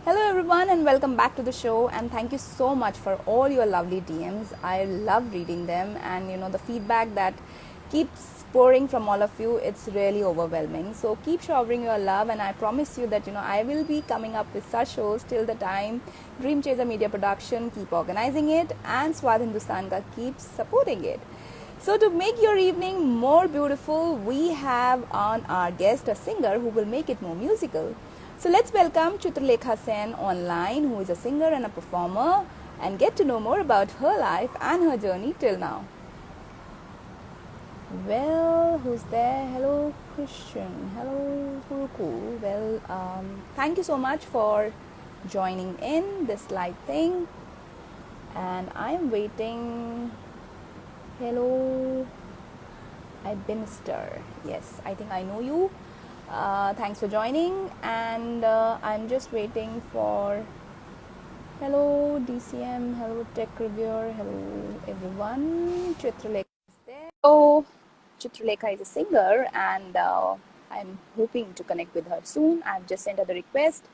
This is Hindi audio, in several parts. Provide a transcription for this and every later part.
Hello everyone and welcome back to the show, and thank you so much for all your lovely DMs. I love reading them, and the feedback that keeps pouring from all of you, it's really overwhelming. So keep showering your love, and I promise you that I will be coming up with such shows till the time Dream Chaser Media Production keep organizing it and Swad Hindustan ka keeps supporting it. So to make your evening more beautiful, we have on our guest a singer who will make it more musical. So let's welcome Chitralekha Sen online, who is a singer and a performer, and get to know more about her life and her journey till now. Well, who's there? Hello, Christian. Hello, Huruku. Well, thank you so much for joining in this live thing. And I am waiting. Hello, Ibinster. Yes, I think I know you. Thanks for joining, and I'm just waiting for hello DCM, hello Tech Reviewer, hello everyone. Chitralekha is there. So Chitralekha is a singer, and I'm hoping to connect with her soon. I've just sent her the request,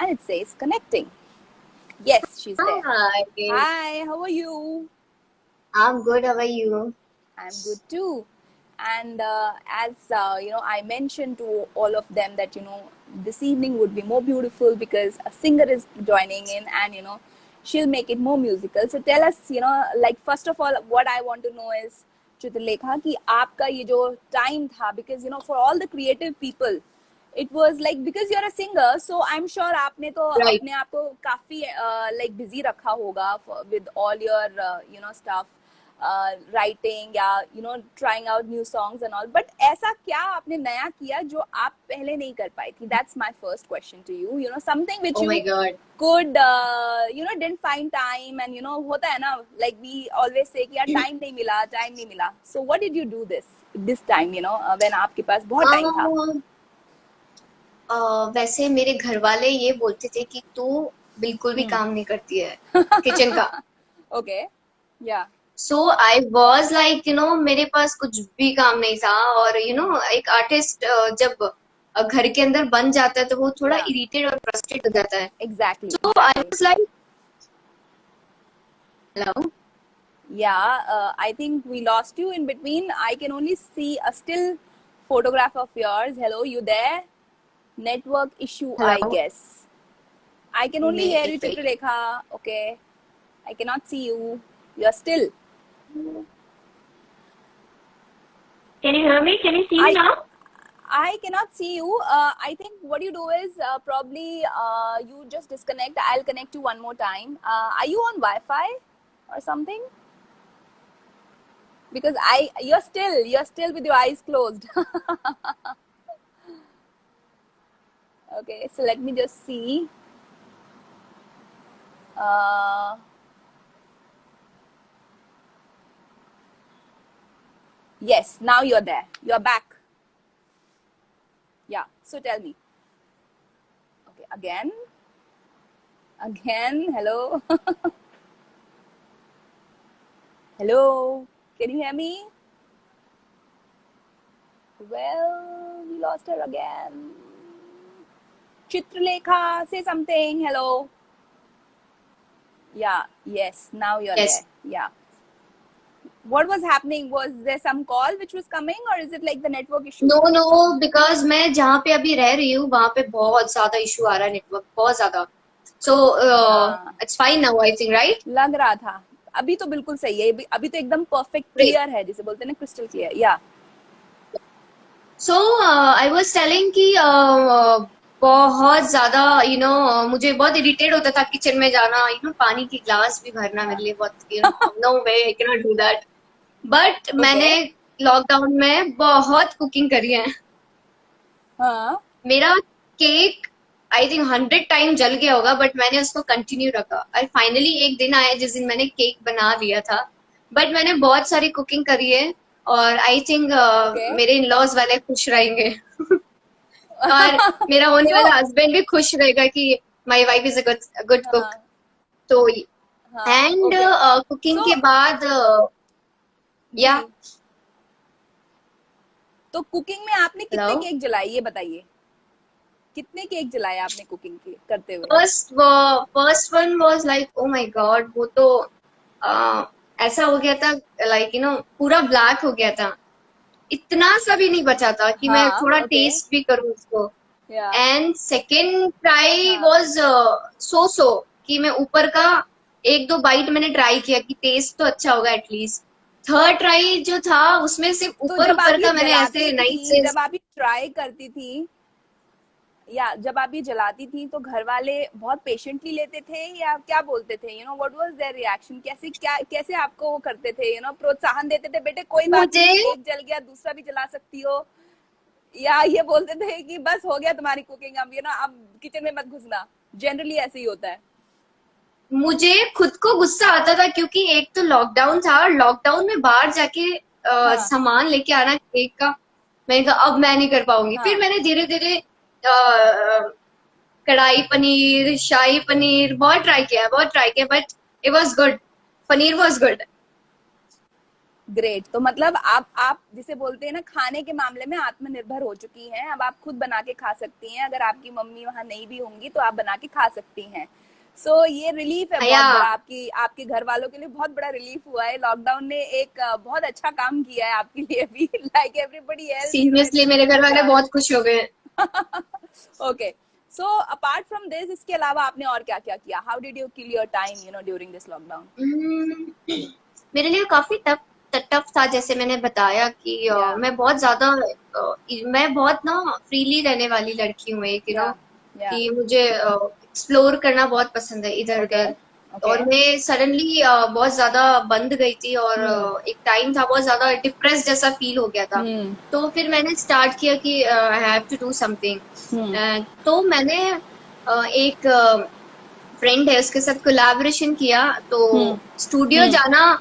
and it says connecting. Yes, she's there. Hi. Hi, how are you? I'm good. How are you? I'm good too. And as I mentioned to all of them that this evening would be more beautiful because a singer is joining in, and she'll make it more musical. So tell us, like first of all, what I want to know is Chitralekha कि आपका ये जो time था, because for all the creative people, it was like because you're a singer, so I'm sure आपने तो Right. अपने आप को काफी like busy रखा होगा with all your stuff. Writing या trying out new songs and all, but ऐसा क्या आपने नया किया जो आप पहले नहीं कर पाई थी? That's my first question to you something which Oh you my God. could didn't find time, and होता है ना, like we always say कि यार टाइम नहीं मिला, so what did you do this time, when आपके पास बहुत टाइम था? वैसे मेरे घर वाले ये बोलते थे कि तू बिल्कुल भी काम नहीं करती है किचन का। ओके, या सो आई वॉज लाइक मेरे पास कुछ भी काम नहीं था। और एक आर्टिस्ट जब घर के अंदर बन जाता है तो वो थोड़ा Yeah. इरिटेट और फ्रस्ट्रेट हो जाता है। Exactly so I was like hello. Yeah, I think we lost you in between. I can only see a still photograph of yours. Hello, you there? Network issue, I hello guess. I can only hear you, एक minute. Chitralekha. Okay. I cannot see you. You're still. Can you hear me? Can you see me now? I cannot see you. I think what you do is probably you just disconnect. I'll connect you one more time. Are you on Wi-Fi or something? Because you're still with your eyes closed. Okay, so let me just see. Yes, now you're there. You're back. Yeah, so tell me. Okay, again. Hello. Hello. Can you hear me? Well, we lost her again. Chitralekha, say something. Hello. Yeah, yes, now you're Yes. there. Yeah. What was happening? Was there some call which was coming, or is it like the network issue? No because मैं जहाँ पे अभी रह रही हूँ वहां पे बहुत ज्यादा इशू आ रहा है, नेटवर्क बहुत ज्यादा। So it's fine now I think, right? लग रहा था। अभी तो बिल्कुल सही है, अभी तो एकदम परफेक्ट ग्रेट। क्लियर है, जिसे बोलते हैं ना, क्रिस्टल क्लियर। या सो आई वाज टेलिंग कि बहुत ज्यादा मुझे बहुत इरिटेट होता था किचन में जाना, पानी की ग्लास भी भरना मेरे लिए बहुत no way I can not do that. But okay. मैंने लॉकडाउन में बहुत कुकिंग करी है। हाँ, मेरा केक आई थिंक 100 टाइम जल गया होगा, बट मैंने उसको कंटिन्यू रखा। और फाइनली एक दिन आया जिस दिन मैंने केक बना लिया था। बट मैंने बहुत सारी कुकिंग करी है, और आई थिंक ओके। मेरे इन लॉज वाले खुश रहेंगे। और मेरा होने सो वाला हस्बैंड भी खुश रहेगा कि my wife is a good cook. हाँ, तो हाँ, एंड ओके। कुकिंग सो के बाद या जी, तो कुकिंग में आपने कितने हेलो। केक जलाए, ये बताइए। कितने केक जलाए आपने कुकिंग के करते हुए? First one was like, O my God, वो तो अ, ऐसा हो गया था, लाइक पूरा ब्लैक हो गया था, इतना सा भी नहीं बचा था कि मैं हाँ, थोड़ा ओके। टेस्ट भी करूँ उसको। या एंड सेकेंड ट्राई हाँ, वाज सो कि मैं ऊपर का एक दो बाइट मैंने ट्राई किया कि टेस्ट तो अच्छा होगा एटलीस्ट। थर्ड ट्राई जो था उसमें सिर्फ तो ऊपर जब आप ऊपर ये का मैंने ऐसे जलाती नाइट थी, से। जब आप ये ट्राई करती थी, या जब आप ये जलाती थी, तो घर वाले बहुत पेशेंटली लेते थे या क्या बोलते थे? What was their reaction? कैसे आपको वो करते थे? प्रोत्साहन देते थे, बेटे कोई बात मुझे नहीं, एक जल गया दूसरा भी जला सकती हो, या ये बोलते थे कि बस हो गया तुम्हारी कुकिंग, अब अब किचन में मत घुसना? जनरली ऐसे ही होता है। मुझे खुद को गुस्सा आता था क्योंकि एक तो लॉकडाउन था और लॉकडाउन में बाहर जाके हाँ, सामान लेके आना केक का, मैंने कहा अब मैं नहीं कर पाऊंगी। फिर हाँ। मैंने धीरे धीरे कढ़ाई पनीर, शाही पनीर बहुत ट्राई किया, but it was good, paneer was good. Great. तो मतलब आप जिसे बोलते हैं ना, खाने के मामले में आत्मनिर्भर हो चुकी हैं, अब आप खुद बना के खा सकती हैं, अगर आपकी मम्मी वहां नहीं भी होंगी तो आप बना के खा सकती हैं। ये रिलीफ है बहुत या बड़ा, आपकी आपके घर वालों के लिए बहुत बड़ा रिलीफ हुआ है। लॉकडाउन ने एक बहुत अच्छा काम किया है आपके लिए भी, लाइक एवरीबडी एल्स, सीरियसली मेरे घर वाले बहुत खुश हो गए। Okay. So apart from this, इसके अलावा आपने और क्या क्या किया? How did you kill your time during this lockdown? मेरे लिए काफी टफ टफ था, जैसे मैंने बताया कि या मैं बहुत ना फ्रीली रहने वाली लड़की हूँ, एक या या कि मुझे एक्सप्लोर करना बहुत पसंद है इधर ओके, उधर। ओके। और मैं सडनली बहुत ज्यादा बंद गई थी, और हम्म, एक टाइम था बहुत ज्यादा डिप्रेस जैसा फील हो गया था। हम्म, तो फिर मैंने स्टार्ट किया कि I have to do something. Hmm, तो मैंने एक फ्रेंड है उसके साथ कोलैबोरेशन किया। तो हम्म, स्टूडियो हम्म, जाना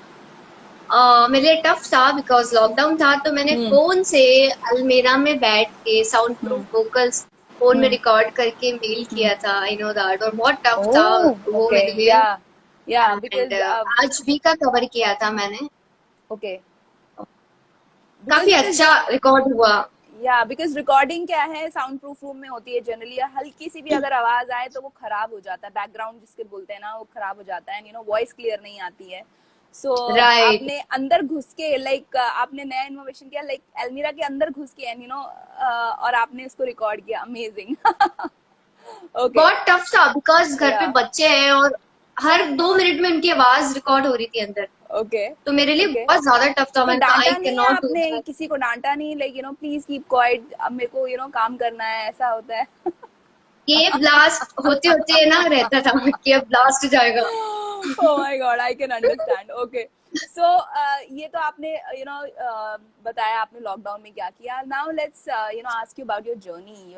मेरे लिए टफ था बिकॉज लॉकडाउन था, तो मैंने हम्म, फोन से अलमीरा में बैठ के साउंड हम्म, प्रूफ वोकल्स फोन में हम्म, रिकॉर्ड करके मेल हम्म। किया था, आई नो दैट, और बहुत टफ था ओह, वो ओके। मेरे लिए। या एंड बिकॉज आज भी का कवर किया था मैंने, ओके, काफी बिकॉज अच्छा रिकॉर्ड हुआ। या बिकॉज रिकॉर्डिंग क्या है, साउंड प्रूफ रूम में होती है जनरली, हल्की सी भी अगर आवाज आए तो वो खराब हो जाता है, बैकग्राउंड जिसके बोलते हैं ना, वो खराब हो जाता है, वॉइस क्लियर नहीं आती है। राइट। आपने अंदर घुस के, लाइक आपने नया इनोवेशन किया, लाइक एल्मीरा के अंदर घुस के, एंड और आपने उसको रिकॉर्ड किया, अमेजिंग। ओके। बहुत टफ था बिकॉज घर या पे बच्चे हैं और हर 2 मिनट में उनकी आवाज रिकॉर्ड हो रही थी अंदर। ओके, तो मेरे लिए ओके। बहुत ज्यादा टफ था, तो मैंने कहा आई डांटा कैन नहीं है नॉट डू आपने? दैट। किसी को डांटा नहीं, लाइक प्लीज कीप क्वाइट, अब मेरे को काम करना है, ऐसा होता है? ये ब्लास्ट होते होते ना रहता था कि अब ब्लास्ट हो जाएगा। Oh my God, I can understand. Okay. So ये तो आपने बताया आपने लॉकडाउन में क्या किया। Now let's ask you about your journey.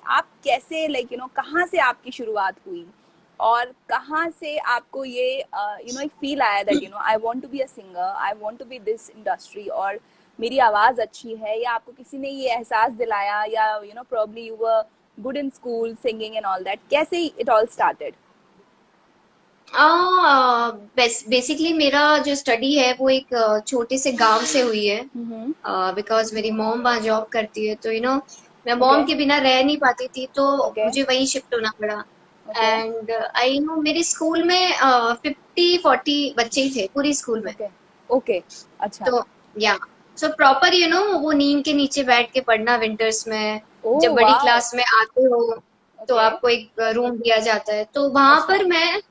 आप कैसे, कहाँ से आपकी शुरुआत हुई, और कहाँ से आपको ये एक फील आया that I want to be a singer, I want to be this industry, और मेरी आवाज अच्छी है, या आपको किसी ने ये एहसास दिलाया, या probably you were good in school singing and all that? कैसे it all started? बेसिकली मेरा जो स्टडी है वो एक छोटे से गांव से हुई है, Mm-hmm. बिकॉज मेरी मॉम वहाँ जॉब करती है, तो मैं मॉम Okay. के बिना रह नहीं पाती थी, तो Okay. मुझे वहीं शिफ्ट होना पड़ा। Okay. एंड आई नो मेरे स्कूल में 50-40 बच्चे ही थे पूरी स्कूल में। Okay. Okay. अच्छा। तो या सो प्रॉपर वो नीम के नीचे बैठ के पढ़ना विंटर्स में। जब ओह बड़ी वाओ। क्लास में आते हो तो ओके। आपको एक रूम दिया जाता है, तो वहां अच्छा। पर मैं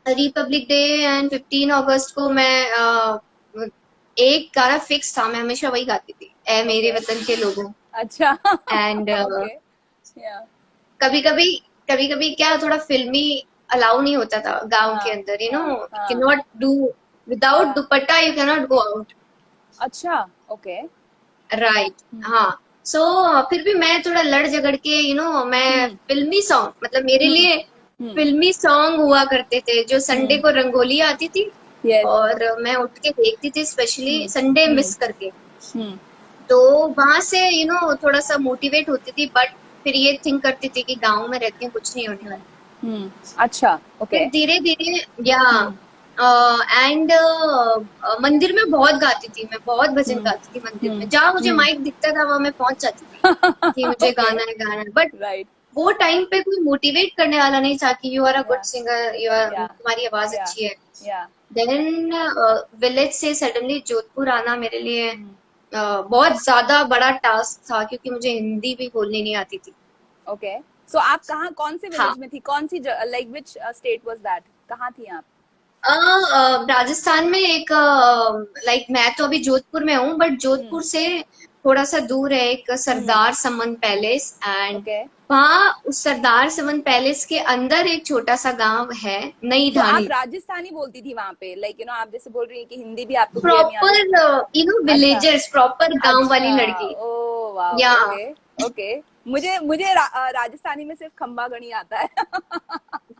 रिपब्लिक डे एंड 15 अगस्त को मैं एक गाना फिक्स था, मैं हमेशा वही गाती थी, ए मेरे ओके। वतन के लोगों। अच्छा। And okay. या कभी कभी कभी कभी क्या थोड़ा फिल्मी अलाउ नहीं होता था गांव के हाँ, अंदर, हाँ, कैन हाँ। नॉट डू विदाउट या दुपट्टा, you can not go out. अच्छा। ओके। राइट। हाँ। सो फिर भी मैं थोड़ा लड़ झगड़ के मैं हम्म, फिल्मी सॉन्ग, मतलब मेरे हम्म, लिए हम्म, फिल्मी सॉन्ग हुआ करते थे, जो संडे हम्म। को रंगोली आती थी यस। और मैं उठ के देखती थी, स्पेशली हम्म, संडे हम्म, मिस करके। हम्म, तो वहां से थोड़ा सा मोटिवेट होती थी, बट फिर ये थिंक करती थी कि गांव में रहती हूँ, कुछ नहीं होने वाला। हम्म। अच्छा। ओके। फिर धीरे धीरे या हम्म, एंड मंदिर में बहुत गाती थी मैं, बहुत भजन गाती थी मंदिर में, जहाँ मुझे माइक दिखता था वहां मैं पहुंच जाती थी कि मुझे Okay. गाना है। But Right. वो टाइम पे कोई मोटिवेट करने वाला नहीं था कि you are a good Yeah. Singer, you are, Yeah. तुम्हारी आवाज Yeah. अच्छी है। Yeah. देन विलेज से सडनली जोधपुर आना मेरे लिए Hmm. बहुत ज्यादा बड़ा टास्क था, क्योंकि मुझे हिंदी भी बोलनी नहीं आती थी। Okay. So आप कहाँ कौन से हाँ, विलेज में थी, कौन सी like which state was that, कहाँ थी आप? राजस्थान में एक, लाइक मैं तो अभी जोधपुर में हूँ, बट Hmm. जोधपुर से थोड़ा सा दूर है एक Hmm. Sardar Samand palace. And Okay. वहाँ उस सरदार समन पैलेस के अंदर एक छोटा सा गांव है, नई तो आप ढाणी। राजस्थानी बोलती थी वहां पे, लाइक आप जैसे बोल रही हैं कि हिंदी भी आपको क्लियर नहीं आती प्रॉपर, थी। अच्छा। विलेजर्स, प्रॉपर गांव वाली अच्छा। लड़की। Oh wow. या ओके। ओके। मुझे मुझे राजस्थानी में सिर्फ खम्बा गणी आता है।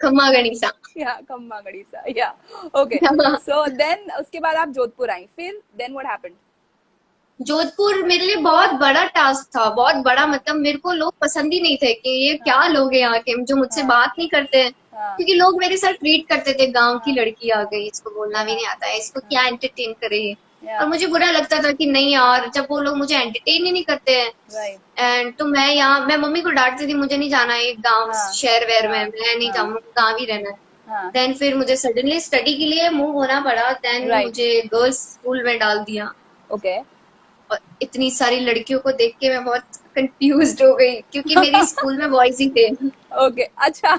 खम्मा गणिसा। या खम्बा गणी सा, या। ओके। सो देन उसके बाद आप जोधपुर आई, फिर देन व्हाट हैपेंड? जोधपुर मेरे लिए बहुत बड़ा टास्क था, बहुत बड़ा, हाँ। मतलब मेरे को लोग पसंद ही नहीं थे कि ये क्या हाँ। लोग हैं यहाँ के जो मुझसे हाँ। बात नहीं करते हैं। हाँ। क्योंकि लोग मेरे साथ ट्रीट करते थे, गांव की हाँ। लड़की आ गई, इसको बोलना भी या। नहीं आता है, इसको हाँ। क्या एंटरटेन करे ये। या। और मुझे बुरा लगता था कि नहीं यार, जब वो लोग मुझे एंटरटेन ही नहीं करते हैं। राइट। एंड तो मैं मम्मी को डांटती थी, मुझे नहीं जाना है गांव हाँ। शहर वहर में, हाँ। मैं नहीं हाँ। जाऊंगा, गांव ही रहना है। हाँ। देन फिर मुझे सडनली स्टडी के लिए मूव होना पड़ा, देन राइट। मुझे गर्ल्स स्कूल में डाल दिया। ओके। और इतनी सारी लड़कियों को देख के मैं बहुत कंफ्यूज्ड हो गई, क्योंकि मेरे स्कूल में बॉयज ही थे। ओके। अच्छा।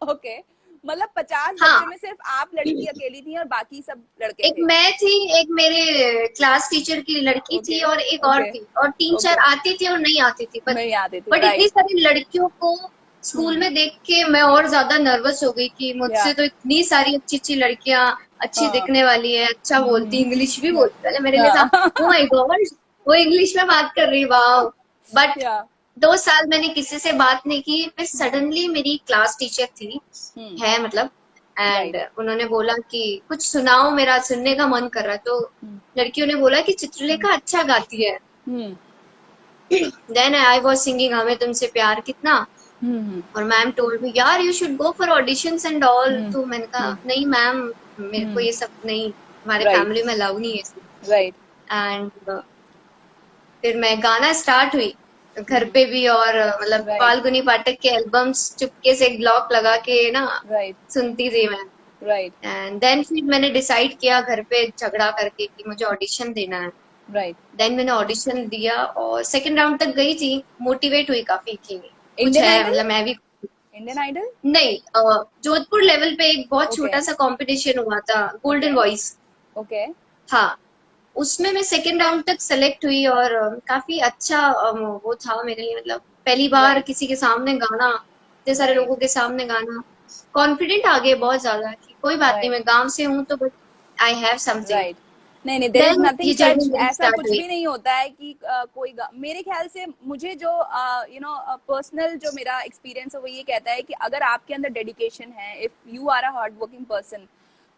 ओके। मतलब 50 बच्चों हाँ, में सिर्फ आप लड़की अकेली थी और बाकी सब लड़के एक थे? मैं थी, एक मेरे क्लास टीचर की लड़की थी, ओके। और एक और ओके। थी, और तीन चार ओके। आती थी और नहीं आती थी। नहीं आते थे, बट इतनी राइट। सारी लड़कियों को स्कूल हम्म। में देख के मैं और ज्यादा नर्वस हो गई कि या। मुझसे तो इतनी सारी अच्छी अच्छी लड़कियां, अच्छी हाँ। दिखने वाली है, अच्छा बोलती, इंग्लिश भी या। बोलती, पहले मेरे लिए था हाँ। ओ माय गॉड, वो इंग्लिश में बात कर रही, वाह। बट या। 2 साल मैंने किसी से बात नहीं की, फिर सडनली मेरी क्लास टीचर थी, हम्म। है मतलब, एंड राइट। उन्होंने बोला कि कुछ सुनाओ, मेरा सुनने का मन कर रहा है। तो हम्म। लड़कियों ने बोला कि चित्रलेखा अच्छा गाती है। हम्म। देन आई वाज सिंगिंग हमें तुमसे प्यार कितना, हम्म। और मैम टोल्ड मी यार you should go for auditions and all. Hmm. तो मैंने कहा हम्म। नहीं मैम, मेरे को हम्म। ये सब नहीं, हमारे राइट। फैमिली में अलाउ नहीं राइट। है। एंड फिर मैं गाना स्टार्ट हुई घर हम्म। पे भी, और मतलब राइट। फाल्गुनी पाठक के एल्बम्स चुपके से ब्लॉक लगा के ना राइट। सुनती थी मैं। राइट। एंड देन फिर मैंने डिसाइड किया घर पे झगड़ा करके कि मुझे ऑडिशन देना है। राइट। देन मैंने ऑडिशन दिया और सेकंड राउंड तक गई थी, मोटिवेट हुई काफी कि कुछ इंडियन है, आइडल? मतलब मैं भी। Indian idol? नहीं, जोधपुर लेवल पे एक बहुत ओके। छोटा सा कंपटीशन हुआ था, ओके। Golden voice. ओके। हाँ, उसमें मैं सेकंड राउंड तक सेलेक्ट हुई, और काफी अच्छा वो था मेरे लिए, मतलब पहली बार राइट। किसी के सामने गाना, इतने सारे राइट। लोगों के सामने गाना, कॉन्फिडेंट आ गए बहुत ज्यादा कि कोई बात नहीं, राइट। मैं गांव से हूँ तो, but I have something. Right. नहीं नहीं, देर इज देन नथिंग ये सच, जर्नी मेरी ऐसा स्टार्ट कुछ हुई। भी नहीं होता है कि कोई मेरे ख्याल से मुझे जो पर्सनल जो मेरा एक्सपीरियंस है वो ये कहता है कि अगर आपके अंदर डेडिकेशन है, if you are a hard working person,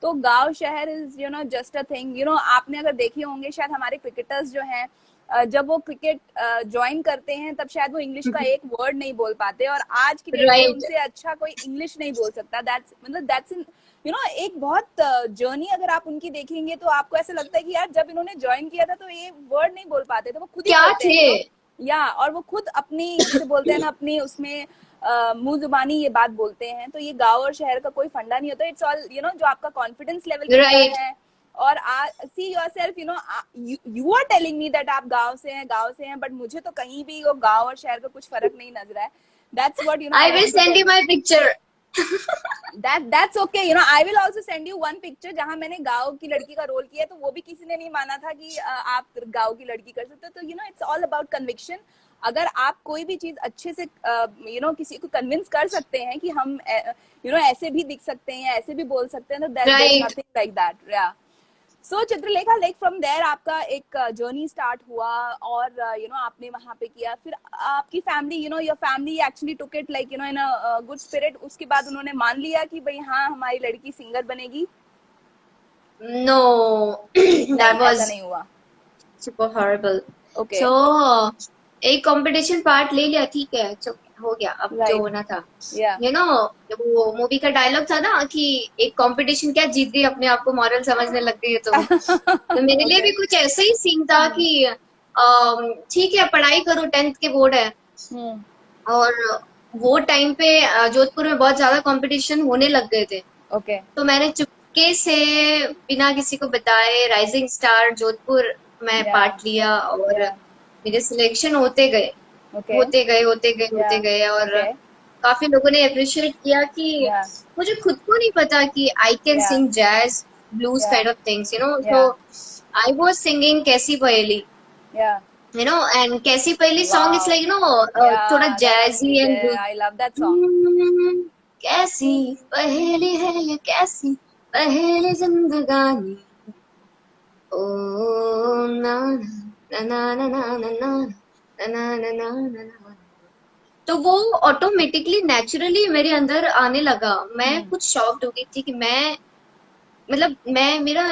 तो गांव शहर इज जस्ट अ थिंग। आपने अगर देखे होंगे शायद हमारे क्रिकेटर्स जो हैं, जब वो क्रिकेट ज्वाइन करते हैं तब शायद वो इंग्लिश का एक वर्ड नहीं बोल पाते, और आज की डेट में राइट, उनसे अच्छा कोई इंग्लिश नहीं बोल सकता। दैट्स मतलब दैट्स एक बहुत जर्नी अगर आप उनकी देखेंगे तो आपको ऐसा लगता है कि यार जब इन्होंने ज्वाइन किया था तो ये वर्ड नहीं बोल पाते थे, वो खुद ही क्या बोलते हैं थे। या, और वो खुद अपनी जिसे बोलते हैं ना अपनी उसमें मुंह जुबानी ये बात बोलते हैं। तो ये गांव और शहर का कोई फंडा नहीं होता, इट्स ऑल जो आपका कॉन्फिडेंस लेवल कितना राइट, है। और see your self, you are telling me that आप गांव से हैं, बट मुझे तो कहीं भी वो गांव और शहर का कुछ फर्क नहीं नजर है। That's what I I will want to send tell you you. My picture. that's okay, I will also send you one picture जहां मैंने गांव की लड़की का रोल किया, तो वो भी किसी ने नहीं माना था कि आप गांव की लड़की कर सकते हो। तो इट्स ऑल अबाउट कन्विक्शन। अगर आप कोई भी चीज अच्छे से किसी को कन्विंस कर सकते हैं कि हम ऐसे भी दिख सकते हैं, ऐसे भी बोल सकते हैं, तो there is right, nothing like that. Yeah. So Chitralekha, like from there आपका एक जर्नी स्टार्ट हुआ, और आपने वहां पे किया, फिर आपकी family your family actually took it like in a good spirit, उसके बाद उन्होंने मान लिया कि भाई हाँ हमारी लड़की सिंगर बनेगी? नो, नहीं, दैट ऐसा वाज नहीं हुआ। Super horrible. ओके। सो एक कंपटीशन पार्ट ले लिया, ठीक है, हो गया, अब जो Right. होना था। Yeah. यू नो वो मूवी का डायलॉग था ना कि एक कंपटीशन क्या जीत गई, अपने आप को मॉरल समझने लग गई है तुम। तो मेरे लिए भी Okay. कुछ ऐसा ही सीन था Hmm. कि ठीक है पढ़ाई करो, 10th के बोर्ड है। Hmm. और वो टाइम पे जोधपुर में बहुत ज्यादा कंपटीशन होने लग गए थे। Okay. तो मैंने चुपके से बिना किसी को बताए राइजिंग स्टार जोधपुर में Yeah. पार्ट लिया, और Yeah. मेरे सिलेक्शन होते गए Okay. होते गए होते गए होते Yeah. गए। और Okay. काफी लोगों ने अप्रिशिएट किया कि Yeah. मुझे खुद को नहीं पता कि I can Yeah. Sing jazz blues Yeah. Kind of things, you know. So Yeah. I was singing Kaisi Paheli, Yeah. You know, and Kaisi Paheli song is Wow. Like, you know, थोड़ा Yeah, that was jazzy and I love that song. कैसी पहेली है ये, कैसी पहेली जिंदगानी, ओ ना ना ना ना ना ना ना ना ना ना ना ना ना। तो वो ऑटोमेटिकली नेचुरली मेरे अंदर आने लगा। मैं Hmm. कुछ शॉक्ड हो गई थी कि मैं, मतलब मैं, मेरा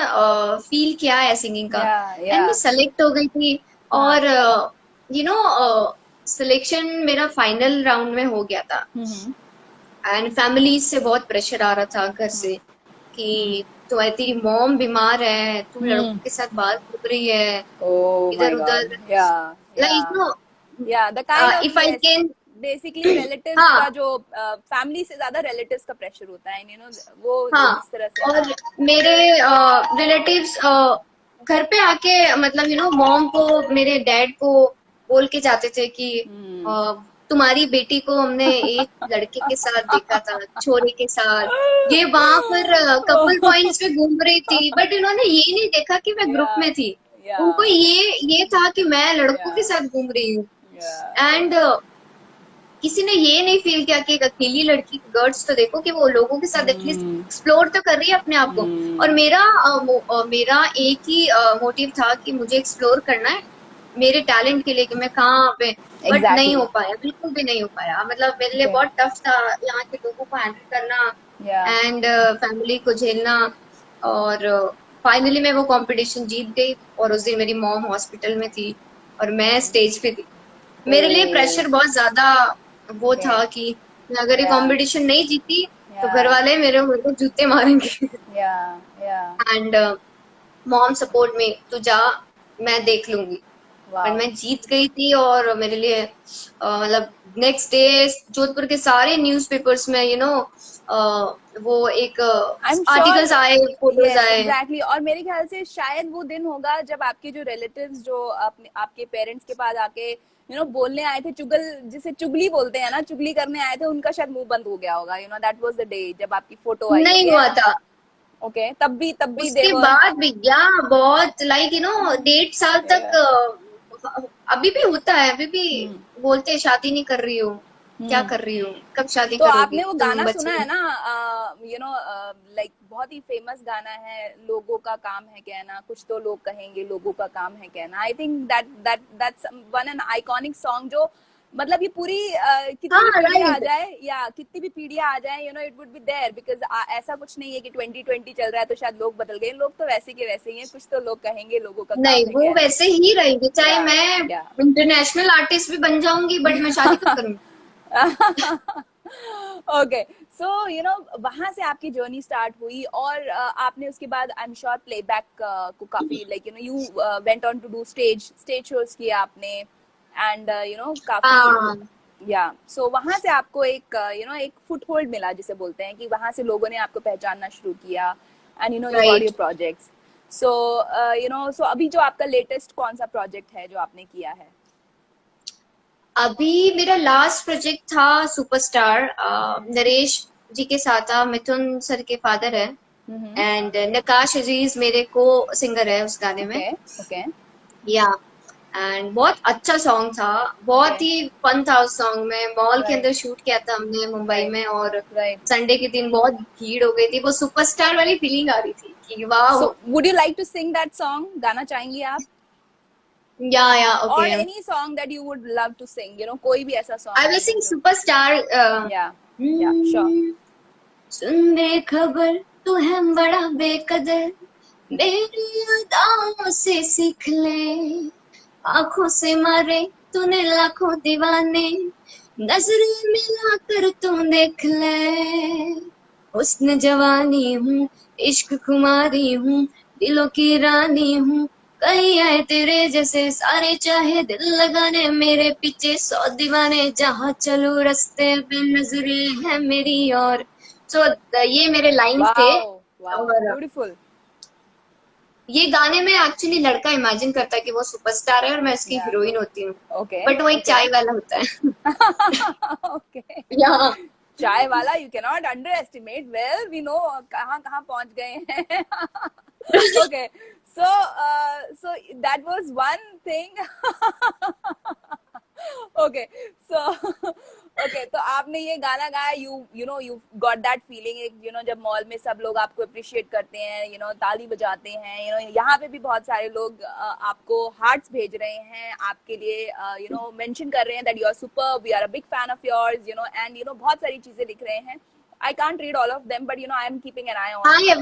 फील क्या है सिंगिंग का। Yeah. एंड मैं Yeah. सेलेक्ट हो गई थी। हाँ. और यू नो सिलेक्शन मेरा फाइनल राउंड में हो गया था। हम्म. एंड फैमिली से बहुत प्रेशर आ रहा था घर हम्म. से हम्म. कि तेरी मॉम बीमार है, तू हम्म. लड़कों के साथ बात कर रही है Oh my इधर God. उधर, Yeah. Like Yeah. No, Yeah. The kind of, if I yes. Can. Basically relatives हाँ का जो फैमिली से ज्यादा रिलेटिव्स का प्रेशर होता है, यू नो, वो हाँ। जिस तरह से, और हाँ. मेरे रिलेटिव्स घर पे आके, मतलब यू नो मॉम को, मेरे डैड को बोल के जाते थे कि हम्म. अ, तुम्हारी बेटी को हमने एक लड़के के साथ देखा था, छोरे के साथ, ये वहां पर कपल पॉइंट्स पे घूम रही थी, बट इन्होंने ये नहीं देखा कि मैं ग्रुप Yeah. में थी। उनको Yeah. ये था कि मैं लड़कों के Yeah. साथ घूम रही हूँ। Yeah. एंड किसी ने ये नहीं फील किया कि एक अकेली लड़की की गर्ड्स तो देखो कि वो लोगों के साथ एटलीस्ट हम्म. एक्सप्लोर तो कर रही है अपने आप को। और हम्म. मेरा एक ही मोटिव था कि मुझे एक्सप्लोर करना है मेरे टैलेंट के लिए, कि मैं कहाँ पे, बट नहीं Exactly. हो पाया, बिल्कुल भी नहीं हो पाया। मतलब मेरे लिए Okay. बहुत टफ था यहाँ के लोगों को हैंडल करना Yeah. एंड फैमिली को झेलना। और फाइनली मैं वो कंपटीशन जीत गई, और उस दिन मेरी मॉम हॉस्पिटल में थी और मैं स्टेज पे थी। मेरे लिए Oh. प्रेशर बहुत ज्यादा वो Okay. था कि मैं अगर ये Yeah. कंपटीशन नहीं जीती तो घर Yeah. वाले मेरे को जूते मारेंगे। Yeah. Yeah. And mom support में, तू जा, मैं देख लूंगी। पर Wow. मैं जीत गई थी, और मेरे लिए मतलब नेक्स्ट डे जोधपुर के सारे न्यूज़पेपर्स में, यू नो, वो एक आई एम श्योर. आर्टिकल्स आए, फोटोज यस, आए। एग्जैक्टली. और मेरे ख्याल से शायद वो दिन होगा जब आपके जो रिलेटिव्स जो अपने आपके पेरेंट्स के पास आके बोलने आए थे, चुगल जिसे चुगली बोलते हैं ना, चुगली करने आए थे, उनका शायद मुंह बंद हो गया होगा, दैट वाज द डे जब आपकी फोटो आई नहीं होगी. हुआ था। ओके, तब भी उसके देवर. बाद भैया बहुत लाइक 1.5 साल तक अभी भी होता है, अभी भी बोलते हैं शादी नहीं कर रही हो, क्या कर रही हो, कब शादी तो करोगी आपने वो तुम, गाना सुना बच्चे। है ना, लाइक बहुत ही फेमस गाना है, लोगों का काम है कहना, कुछ तो लोग कहेंगे, लोगों का काम है कहना. I think that's one an iconic song, जो मतलब ये पूरी कितनी भी हाँ पीढ़ियां आ राइट। जाए, या कितनी भी पीढ़ियां आ जाए, it would be there, because ऐसा कुछ नहीं है कि 2020 चल रहा है तो शायद लोग बदल गए. लोग तो वैसे के वैसे ही हैं, कुछ तो लोग कहेंगे, लोगों का नहीं, काम है वो कहना. वैसे ही रहेंगे, चाहे या मैं या इंटरनेशनल आर्टिस्ट भी बन जाऊंगी, बट मैं शादी कब करूंगी। ओके. सो वहां से आपकी जर्नी स्टार्ट हुई, और आपने उसके बाद आई एम श्योर प्लेबैक को काफी, like you went on to do stage shows किए आपने, एंड काफी. हाँ या सो वहां से आपको एक एक फुटहोल्ड मिला, जिसे बोलते हैं कि वहां से लोगों ने आपको पहचानना शुरू किया, and you got right. Your projects. So so अभी जो आपका लेटेस्ट कौन सा प्रोजेक्ट है जो आपने किया है? अभी मेरा लास्ट प्रोजेक्ट था सुपरस्टार, नरेश जी के साथ था, मिथुन सर के फादर है, एंड नकाश अजीज मेरे को सिंगर है उस गाने में। ओके. ओके. या एंड बहुत अच्छा सॉन्ग था, बहुत ही फन था उस सॉन्ग में। मॉल के राइट. अंदर शूट किया था हमने मुंबई राइट. में, और राइट. संडे के दिन बहुत भीड़ हो गई थी। वो सुपरस्टार वाली फीलिंग आ रही थी कि वाह। So, would you like to sing that song? गाना चाहेंगी आप? या Or okay, any song that you would love to sing? कोई भी ऐसा song आई विल हो सिंग जो. सुपरस्टार। Yeah. Yeah. Sure. सुन बेखबर तू है बड़ा बेकदर, मेरी अदाओं से सीख ले, आंखों से मारे तूने लाखों दीवाने, नजरें मिला कर तू देख ले, हुस्न जवानी हूँ, इश्क खुमारी हूँ, दिलों की रानी हूँ, कहीं आए तेरे जैसे सारे, चाहे दिल लगाने मेरे पीछे 100 दीवाने, जहाँ चलूं रास्ते पे नजरें है मेरी और। सो ये मेरे लाइंस थे। वाओ, वाओ, और ब्यूटीफुल। ये गाने में एक्चुअली लड़का इमेजिन करता है कि वो सुपरस्टार है और मैं उसकी या, हीरोइन होती हूँ, ओके, बट वो एक ओके। चाय वाला होता है। ओके। या चाय वाला, you can not underestimate, well we know कहाँ कहाँ पहुंच गए हैं। Okay, so that was one thing। Okay, so okay, तो आपने ये गाना गाया, you know you got that feeling, you know जब मॉल में सब लोग आपको अप्रिशिएट करते हैं, यू नो ताली बजाते हैं, यू नो यहाँ पे भी बहुत सारे लोग आपको हार्ट्स भेज रहे हैं आपके लिए, यू नो मेंशन कर रहे हैं that you are super, we are a big fan of yours, you know, and you know बहुत सारी चीजें लिख रहे हैं। I can't read all of them, but you know I am keeping an eye on most of hi them.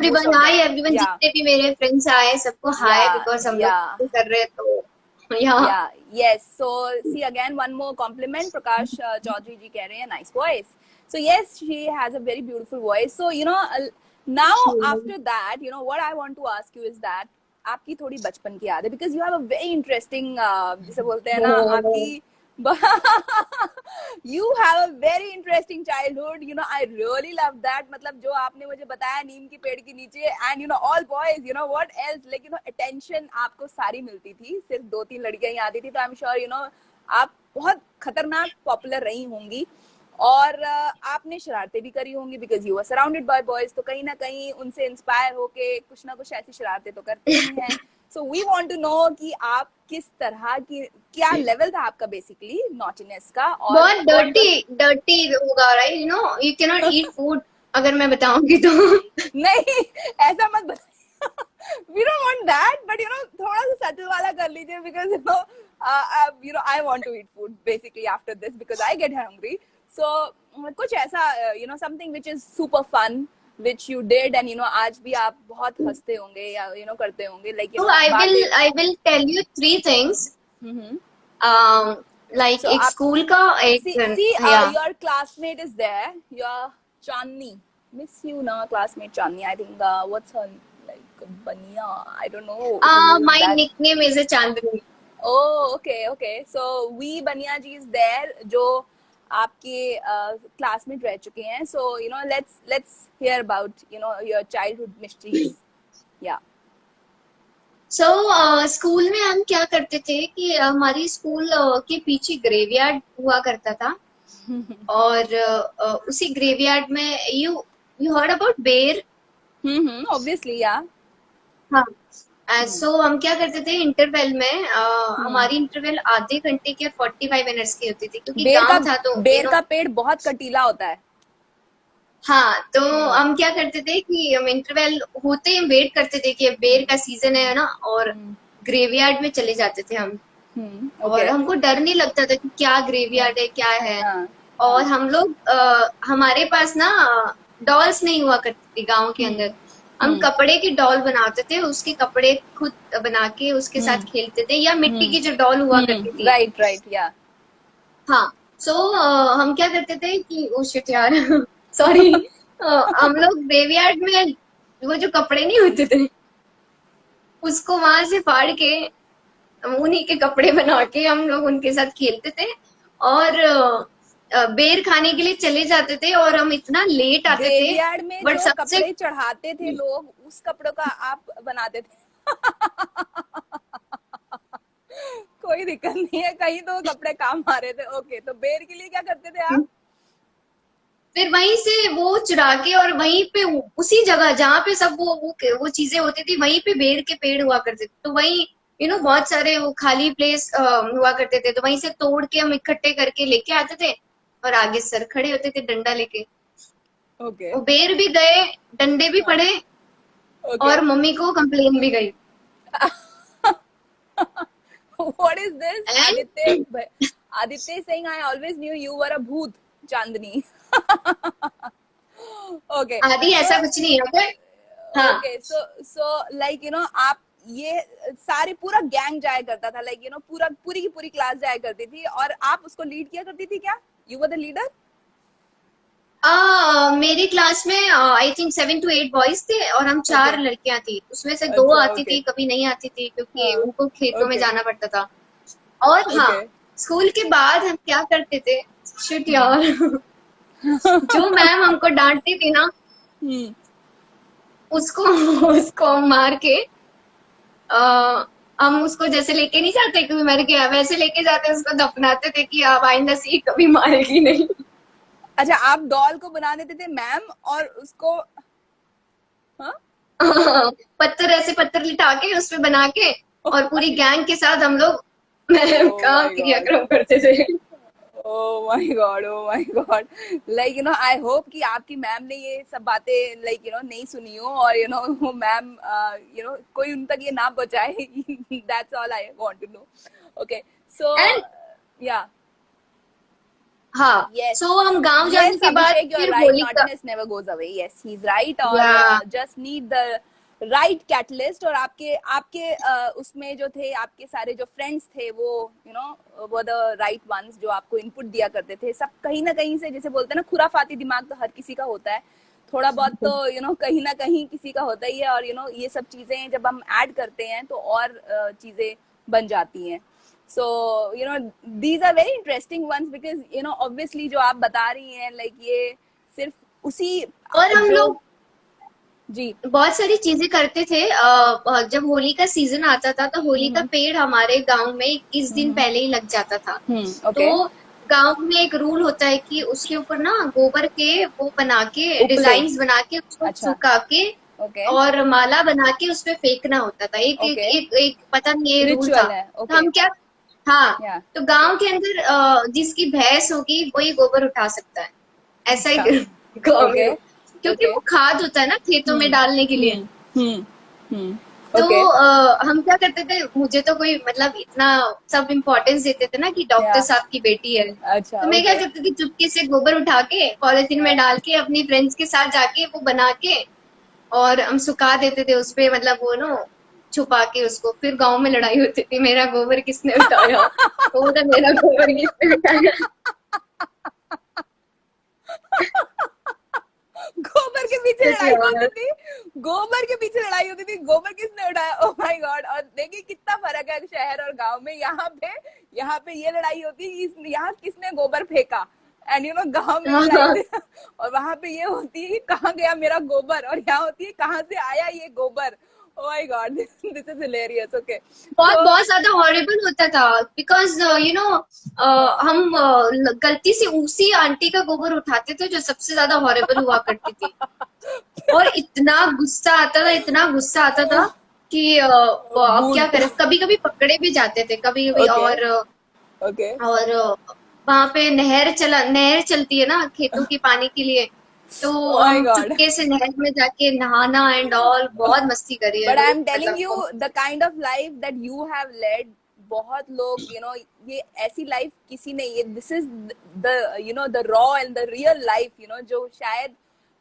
Everyone, Yeah, जितने भी मेरे फ्रेंड्स आए सबको हाय, yeah, बिकॉज हम लोग yeah. कर रहे हैं तो या Yeah, yes. So see again one more compliment. Prakash Chaudhary ji keh rahe hain, nice voice. So yes, she has a very beautiful voice. So you know now after that, you know what I want to ask you is that आपकी थोड़ी बचपन की याद है, because you have a very interesting जिसे बोलते हैं ना आपकी you have a very interesting childhood, you know, I really love that। मतलब जो आपने मुझे बताया नीम की पेड़ के नीचे, and you know all boys, you know what else, like you know attention आपको सारी मिलती थी, सिर्फ 2-3 लड़कियां ही आती थी, तो I am sure you know आप बहुत खतरनाक पॉपुलर रही होंगी, और आपने शरारतें भी करी होंगी, because you are surrounded by boys, तो कहीं ना कहीं उनसे इंस्पायर होके कुछ ना कुछ ऐसी शरारतें तो करते ही हैं। So we want to know कि आप किस तरह की, क्या लेवल था आपका बेसिकली नॉटीनेस का, और बहुत व्हाट वर। डर्टी डर्टी होगा, right? You know you can eat food फूड, अगर मैं बताऊंगी तो। नहीं, ऐसा मत बताइए। We don't want that, but you know थोड़ा सा सटल वाला कर लीजिए, because you know I want to eat food basically after this, because I get hungry. So कुछ ऐसा you know something which is super fun which you did, and you know आज भी आप बहुत हंसते होंगे या यू नो करते होंगे, लाइक यू तो नो बातें। I will tell you 3 things. Hmm. Like So एक आप स्कूल का see, एक, see या your classmate is there, your Chandni, miss you na classmate Chandni, I think what's her, like Bania, I don't know who is my that। Nickname is a Chandni. Oh, okay, okay, so we Bania ji is there, जो आपके classmate रह चुके हैं, so you know let's hear about you know your childhood mysteries। Yeah। So school में हम क्या करते थे कि हमारी स्कूल के पीछे ग्रेवयार्ड हुआ करता था, और उसी ग्रेवयार्ड में यू यू हर्ड अबाउट बेर। obviously, yeah। हाँ, हम्म। सो हम क्या करते थे इंटरवल में, हम्म। हमारी इंटरवल आधे घंटे की और 45 मिनट्स की होती थी, क्योंकि बेर का गांव था तो बेर का पेड़ बहुत कटीला होता है। हाँ, तो हम्म। हम क्या करते थे कि हम इंटरवल होते ही वेट करते थे कि अब बेर का सीजन है ना, और हम्म। ग्रेवयार्ड में चले जाते थे हम। और ओके। हमको डर नहीं लगता था कि क्या ग्रेवयार्ड है क्या है। हाँ, और हाँ। हम लोग हमारे पास ना डॉल्स नहीं हुआ करती थी गांव के हम्म। अंदर। हम हम्म। कपड़े की डॉल बनाते थे, उसके कपड़े खुद बना के उसके हम्म। साथ खेलते थे, या मिट्टी हम्म। की जो डॉल हुआ करती थी। राइट, राइट, या। हाँ, सो हम क्या करते थे कि ओ शिट यार सॉरी, हम लोग ग्रेवयार्ड में वो जो कपड़े नहीं होते थे उसको वहां से फाड़ के उन्हीं के कपड़े बना के हम लोग उनके साथ खेलते थे, और बेर खाने के लिए चले जाते थे, और हम इतना लेट आते थे। ग्रेवयार्ड में बट जो सबसे कपड़े चढ़ाते थे लोग, उस कपड़ों का आप बनाते थे। कोई दिक्कत नहीं है, कहीं तो कपड़े काम आ रहे थे। ओके, तो बेर के लिए क्या करते थे आप? फिर वहीं से वो चुरा के, और वहीं पे उसी जगह जहाँ पे सब वो चीजें होती थी, वहीं पे बेर के पेड़ हुआ करते थे, तो वहीं बहुत सारे वो खाली प्लेस हुआ करते थे, तो वहीं से तोड़ के हम इकट्ठे करके लेके आते थे, और आगे सर खड़े होते थे डंडा लेके। ओके। वो बेर भी गए, डंडे भी हाँ। पड़े, ओके। और मम्मी को कंप्लेन भी गई। What is this? And Aditya is saying, I always knew you were a bhoot, Chandni। Okay, आदि so ऐसा कुछ नहीं है, ओके। हाँ, okay, so like you know आप ये सारे पूरा गैंग जाया करता था, like you know पूरी की पूरी क्लास जाया करती थी, और आप उसको लीड किया करती थी क्या? You were the leader? मेरी क्लास में आई थिंक 7 to 8 बॉयज थे और हम 4 Okay. लड़कियां थी। उसमें से 2 अच्छा, आती okay. थी, कभी नहीं आती थी क्योंकि हाँ. उनको खेतों में Okay. जाना पड़ता था। और हाँ, Okay. स्कूल के बाद हम क्या करते थे, शिट यार, जो मैम हमको डांटती थी ना, हम्म. उसको उसको मार के हम उसको जैसे लेके नहीं जाते कभी मर गया, वैसे लेके जाते उसको दफनाते थे कि अब आइंदा से ये कभी मारेगी नहीं। अच्छा, आप डॉल को बना देते थे मैम और उसको, हाँ? पत्थर, ऐसे पत्थर लिटा के उस पे बना के और पूरी गैंग के साथ हम लोग मैम Oh का my God. क्रियाक्रम करते थे। Oh my God, oh my God. Like, I hope कि आपकी मैम ने ये सब बातें like, नहीं सुनी हो और वो मैम कोई उन तक ये ना पहुंचाए. That's all I want to know. Okay, so and yeah. हाँ, Yes. सो हम गांव जाने Yes, के बाद Abhishek, you're फिर right. होली का, Naughtiness never goes away. Yes, he's right. और या just need the right catalyst. और आपके आपके उसमें जो थे, आपके सारे जो friends थे, वो वो the right ones जो आपको input दिया करते थे. सब कहीं ना कहीं से, जैसे बोलते हैं ना, खुराफाती दिमाग तो हर किसी का होता है. थोड़ा बहुत तो कहीं ना कहीं किसी का होता ही है. और ये सब चीजें जब हम ऐड करते हैं तो और चीजें बन जाती हैं. So these are very interesting ones because obviously जो आप बता रही हैं, like ये सिर्फ उसी और हम जो, लोग जी. बहुत सारी चीजें करते थे। जब होली का सीजन आता था तो होली का पेड़ हमारे गांव में 21 दिन पहले ही लग जाता था। ओके. तो गांव में एक रूल होता है कि उसके ऊपर ना गोबर के वो बना के, उपले. डिजाइन्स बना के, उसको अच्छा. सुखा के ओके. और माला बना के उसपे फेंकना होता था। एक एक ओके. एक, एक पता नहीं ये रूल था। रिचुअल है. तो ओके. हम क्या, हाँ, या. तो ओके. गांव के अंदर जिसकी भैंस होगी वही गोबर उठा सकता है, ऐसा अच्छा. ही गांव में ओके. क्योंकि ओके. वो खाद होता है ना खेतों में डालने के लिए। हम्म. हम्म. तो ओके. हम क्या करते थे, मुझे तो कोई मतलब इतना सब इम्पोर्टेंस देते थे ना कि डॉक्टर या. साहब की बेटी है, अच्छा. तो मैं क्या ओके. करती थी, चुपके से गोबर उठा के पॉलिथीन में डाल के अपनी फ्रेंड्स के साथ जाके वो बना के और हम सुखा देते थे उसपे, मतलब वो ना छुपा के उसको। फिर गांव में लड़ाई होती थी, मेरा गोबर किसने उठाया, वो बोला मेरा गोबर किसने उठाया। गोबर के पीछे सच लड़ाई होती यार। थी. गोबर के पीछे लड़ाई होती थी. गोबर किसने उठाया. Oh my God. और देखिए कितना फर्क है शहर और गांव में. यहाँ पे ये लड़ाई होती है, यहाँ किसने गोबर फेंका. एंड गांव में हाँ लड़ाई हाँ, होती है. और वहां पे ये होती है कि कहाँ गया मेरा गोबर. और यहाँ होती है कहाँ से आया ये गोबर. Oh my God. This is hilarious. Okay. बहुत सो बहुत ज्यादा हॉरिबल होता था बिकॉज हम गलती से उसी आंटी का गोबर उठाते थे जो सबसे ज्यादा हॉरिबल हुआ करती थी। और इतना गुस्सा आता था, इतना गुस्सा आता था कि अब क्या मूड. करें, कभी कभी पकड़े भी जाते थे कभी कभी। ओके. ओके. और वहां पे नहर चलती है ना खेतों के पानी के लिए, तो ओह माय हम गॉड. चुपके से नहर में जाके नहाना एंड ऑल, बहुत मस्ती करी है But रोज, I'm telling मतलब you, बहुत। the kind of life that you have led, बहुत लोग ये ऐसी लाइफ किसी ने, ये this is the the raw and the real life जो शायद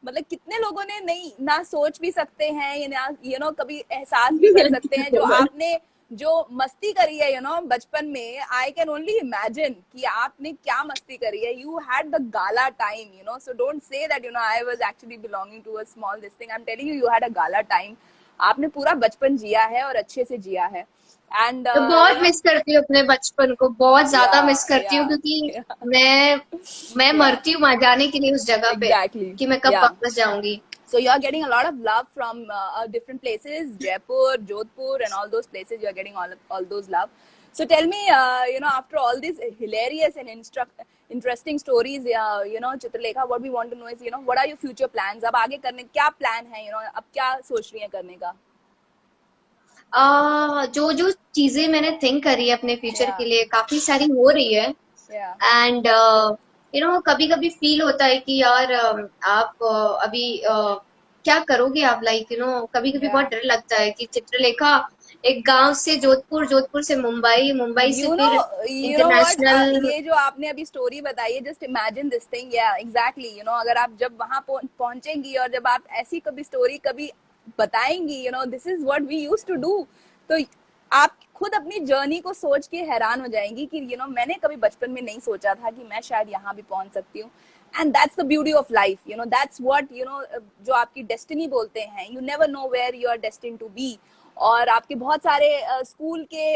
मतलब कितने लोगों ने नहीं ना सोच भी सकते हैं, या ना कभी एहसास भी कर सकते हैं. जो आपने जो मस्ती करी है बचपन में, आई कैन ओनली इमेजिन कि आपने क्या मस्ती करी है. You had the gala time so don't say that I was actually belonging to a small this thing. I am telling you had a gala time. आपने पूरा बचपन जिया है और अच्छे से जिया है. एंड तो बहुत मिस करती हूँ अपने बचपन को, बहुत ज्यादा या मिस करती हूँ या क्योंकि मैं या मरती हूँ वहां जाने के लिए उस जगह पे एग्जैक्टली. कि मैं कब या. वापस जाऊंगी। So you're getting a lot of love from different places, Jaipur, Jodhpur, and all those places. You're getting all those love. So tell me, after all these hilarious and interesting stories, Chitralekha, what we want to know is, what are your future plans? अब आगे करने क्या plan है? अब क्या सोच रही हैं करने का? जो जो चीजें मैंने थिंक करी है अपने फ्यूचर Yeah, के लिए, काफी सारी हो रही है। yeah. एंड कभी कभी फील होता है कि यार आप अभी क्या करोगे आप, लाइक कभी कभी बहुत Yeah. डर लगता है कि चित्रलेखा एक गांव से जोधपुर, जोधपुर से मुंबई, मुंबई से फिर What? इंटरनेशनल। ये जो आपने अभी स्टोरी बताई है, जस्ट इमेजिन दिस थिंग. या एग्जैक्टली. अगर आप जब वहां पहुंचेंगी और जब आप ऐसी कभी स्टोरी कभी बताएंगी, this is what we used to do. तो आप खुद अपनी जर्नी को सोच के हैरान हो जाएंगी कि मैंने कभी बचपन में नहीं सोचा था कि मैं शायद यहाँ भी पहुंच सकती हूँ. And that's the beauty of life, that's what जो आपकी डेस्टिनी बोलते हैं. You never know where you are destined to be. और आपके बहुत सारे स्कूल के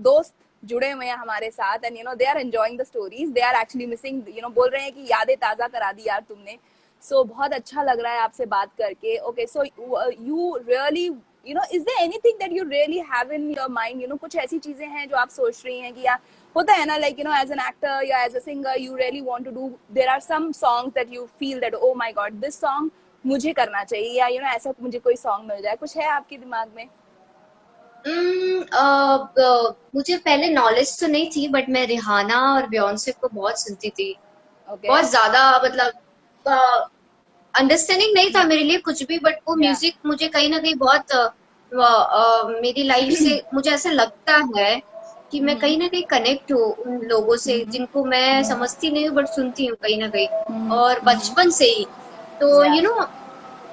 दोस्त जुड़े हुए हैं हमारे साथ, and they are enjoying the stories, they are actually missing, बोल रहे हैं कि यादें ताज़ा करा दी यार तुमने. सो बहुत अच्छा लग रहा है आपसे बात करके. Okay, so you really is there anything that you really have in your mind, कुछ ऐसी चीजें हैं जो आप सोच रही हैं कि यार होता है ना, लाइक एज एन एक्टर या as a singer you really want to do, there are some songs that you feel that oh my God this song मुझे करना चाहिए, या ऐसा मुझे कोई सॉन्ग मिल जाए, कुछ है आपके दिमाग में? मुझे पहले नॉलेज तो नहीं थी, बट मैं रिहाना और बियॉन्से को बहुत सुनती थी. ओके. बहुत ज्यादा, मतलब अंडरस्टैंडिंग नहीं था मेरे लिए कुछ भी, बट वो Yeah. म्यूजिक मुझे कहीं ना कहीं बहुत मेरी लाइफ से मुझे ऐसा लगता है कि मैं कहीं ना कहीं कनेक्ट हूँ उन लोगों से जिनको मैं समझती नहीं हूँ बट सुनती हूँ कहीं ना कहीं, और बचपन से ही. तो Yeah.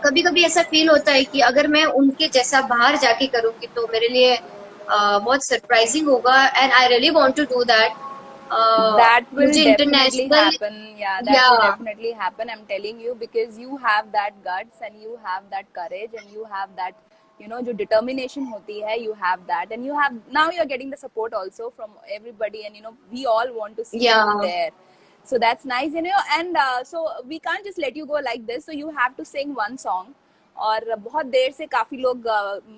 कभी कभी ऐसा फील होता है कि अगर मैं उनके जैसा बाहर जाके करूंगी तो मेरे लिए बहुत सरप्राइजिंग होगा, and I really want to do that. That will मुझे definitely international, happen. Yeah, that या will definitely happen. I'm telling you, because you have that guts and you have that courage and you have that, जो determination होती है, you have that, and you have now you're getting the support also from everybody, and we all want to see या you there. So that's nice, and so we can't just let you go like this. So you have to sing one song. और बहुत देर से काफी लोग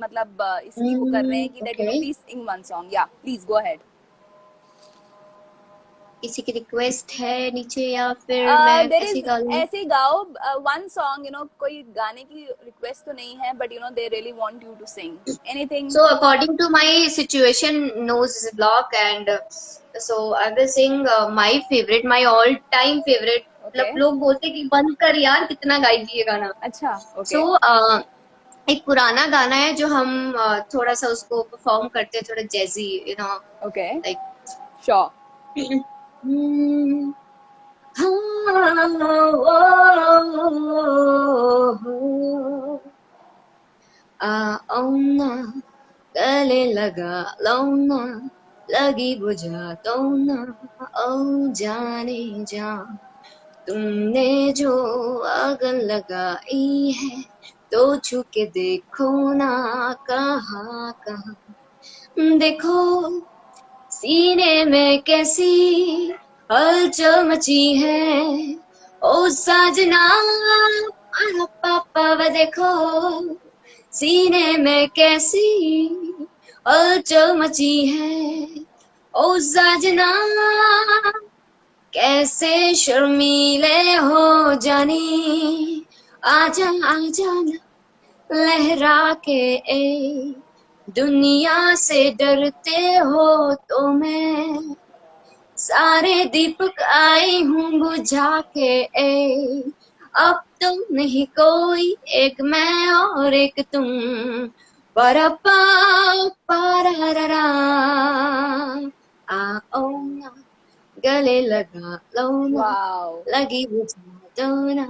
मतलब इसकी वो कर रहे हैं कि that okay. please sing one song. Yeah, please go ahead. किसी की रिक्वेस्ट है नीचे या फिर मैं देर ऐसे इज गा लूं? ऐसे गाओ वन सॉन्ग, कोई गाने की रिक्वेस्ट तो नहीं है, but they really want you to sing anything. So according to my situation, nose is blocked, and so I will sing my favorite, my all time favorite. Okay. मतलब लोग बोलते कि बंद कर यार, कितना गाएगी ये गाना. अच्छा. ओके. So एक पुराना गाना है जो हम थोड़ा सा उसको परफॉर्म करते हैं, थोड़ा जैजी, ओके. लाइक. श्योर. आओ ना गले लगा लो ना, लगी बुझा दो ना, ओ जाने जा. तुमने जो आग लगाई है तो छू के देखो ना, कहाँ कहाँ देखो सीने में कैसी हलचल मची है. ओ साजना पापा व देखो सीने में कैसी हलचल मची है. ओ साजना कैसे शर्मीले हो जानी, आजा आजा ना लहरा के ए, दुनिया से डरते हो तो मैं सारे दीपक आई हूँ बुझा के ए. अब तुम नहीं कोई, एक मैं और एक तुम, परपा पारारा. आओ ना गले लगा लो ना, वाओ. लगी बुझा दो ना,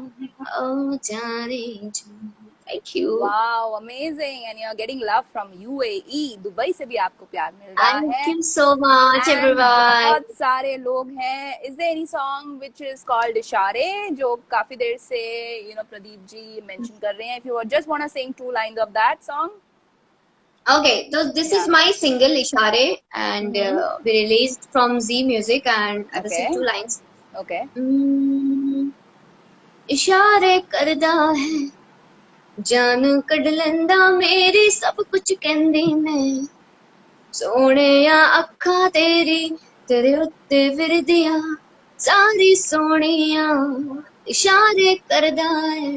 ओ जाने जा. Thank you. Wow, amazing. And you are getting love from UAE, Dubai से भी आपको प्यार मिल रहा Thank है. you so much, and everyone. बहुत सारे लोग हैं. Is there any song which is called Ishaare, जो काफी देर से प्रदीप जी मेंशन कर रहे हैं? If you just want to sing 2 lines of that song. Okay, so this is Yeah. my single Ishare, and we released from Z Music, and I will sing Okay. 2 lines. Okay. इशारे करदा है जान कढ लैंदा मेरी, सब कुछ कहंदी मैं सोहणिया अखां तेरी, तेरे उत्ते फिरदियां सारी सोहणिया, इशारे करदा है.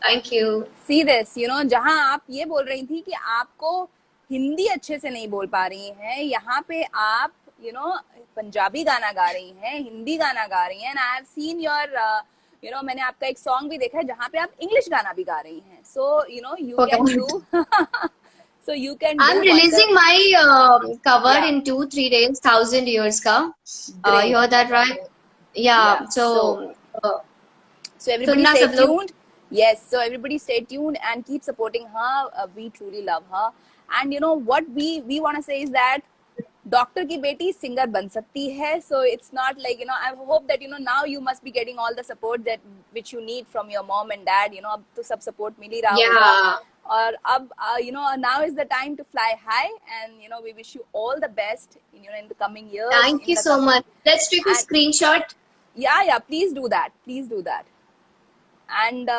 Thank you. See this, जहां आप ये बोल रही थी कि आपको हिंदी अच्छे से नहीं बोल पा रही हैं, यहाँ पे आप पंजाबी गाना गा रही हैं, हिंदी गाना गा रही हैं. And I have seen your मैंने आपका एक सॉन्ग भी देखा है जहाँ पे आप इंग्लिश गाना भी गा रही हैं. So you can do so you can do I'm wonder. releasing my cover Yeah. in 2-3 days, 1000 years ka. Great. You heard that right? Yeah. Yeah. So So everybody सुनना stay सब लोग. tuned. Yes, so everybody stay tuned and keep supporting her. We truly love her. And you know what we want to say is that doctor की बेटी सिंगर बन सकती है. So it's not like I hope that now you must be getting all the support that which you need from your mom and dad. अब तो सब सपोर्ट मिल ही रहा होगा. Yeah. और अब now is the time to fly high and we wish you all the best in the coming years. Thank you so much. Let's take a screenshot. Yeah, please do that. Please do that. And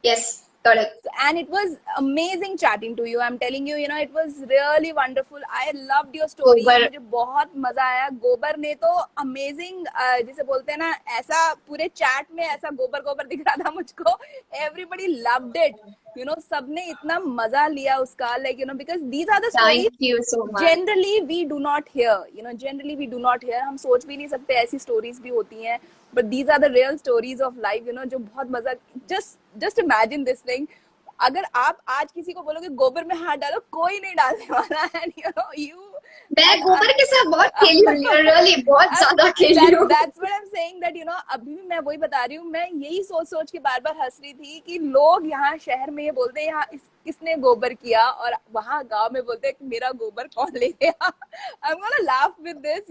Yes, got it. and it was amazing chatting to you. I'm telling you, it was really wonderful. I loved your story. गोबर मुझे बहुत मजा आया. गोबर ने तो amazing, जिसे बोलते हैं ना, ऐसा पूरे chat में ऐसा गोबर गोबर दिख रहा था मुझको. Everybody loved it. सबने इतना मजा लिया उसका, like because these are the stories thank you so much. generally we do not hear. Generally we do not hear. हम सोच भी नहीं सकते ऐसी stories भी होती हैं. But these are the real stories of life. जो बहुत मजा. Just imagine this thing. अगर आप आज किसी को बोलोगे गोबर में हाथ डालो, कोई नहीं डालने वाला है. मैं गोबर के साथ बहुत खेली हूँ, really बहुत ज्यादा खेली हूँ. That's what I'm saying that अभी भी मैं वही बता रही हूँ. मैं यही सोच के बार बार हंस रही थी कि लोग यहाँ शहर में ये बोलते हैं यहाँ किसने गोबर किया, और वहाँ गांव में बोलते हैं कि मेरा गोबर कौन ले गया. I'm gonna laugh with this,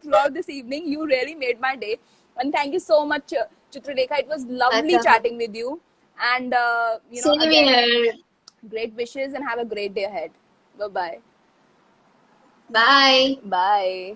throughout this evening. You really made my day, and thank you so much, Chitralekha. It was lovely chatting with you, and Same here. great wishes and have a great day ahead. Bye-bye. Bye. Bye.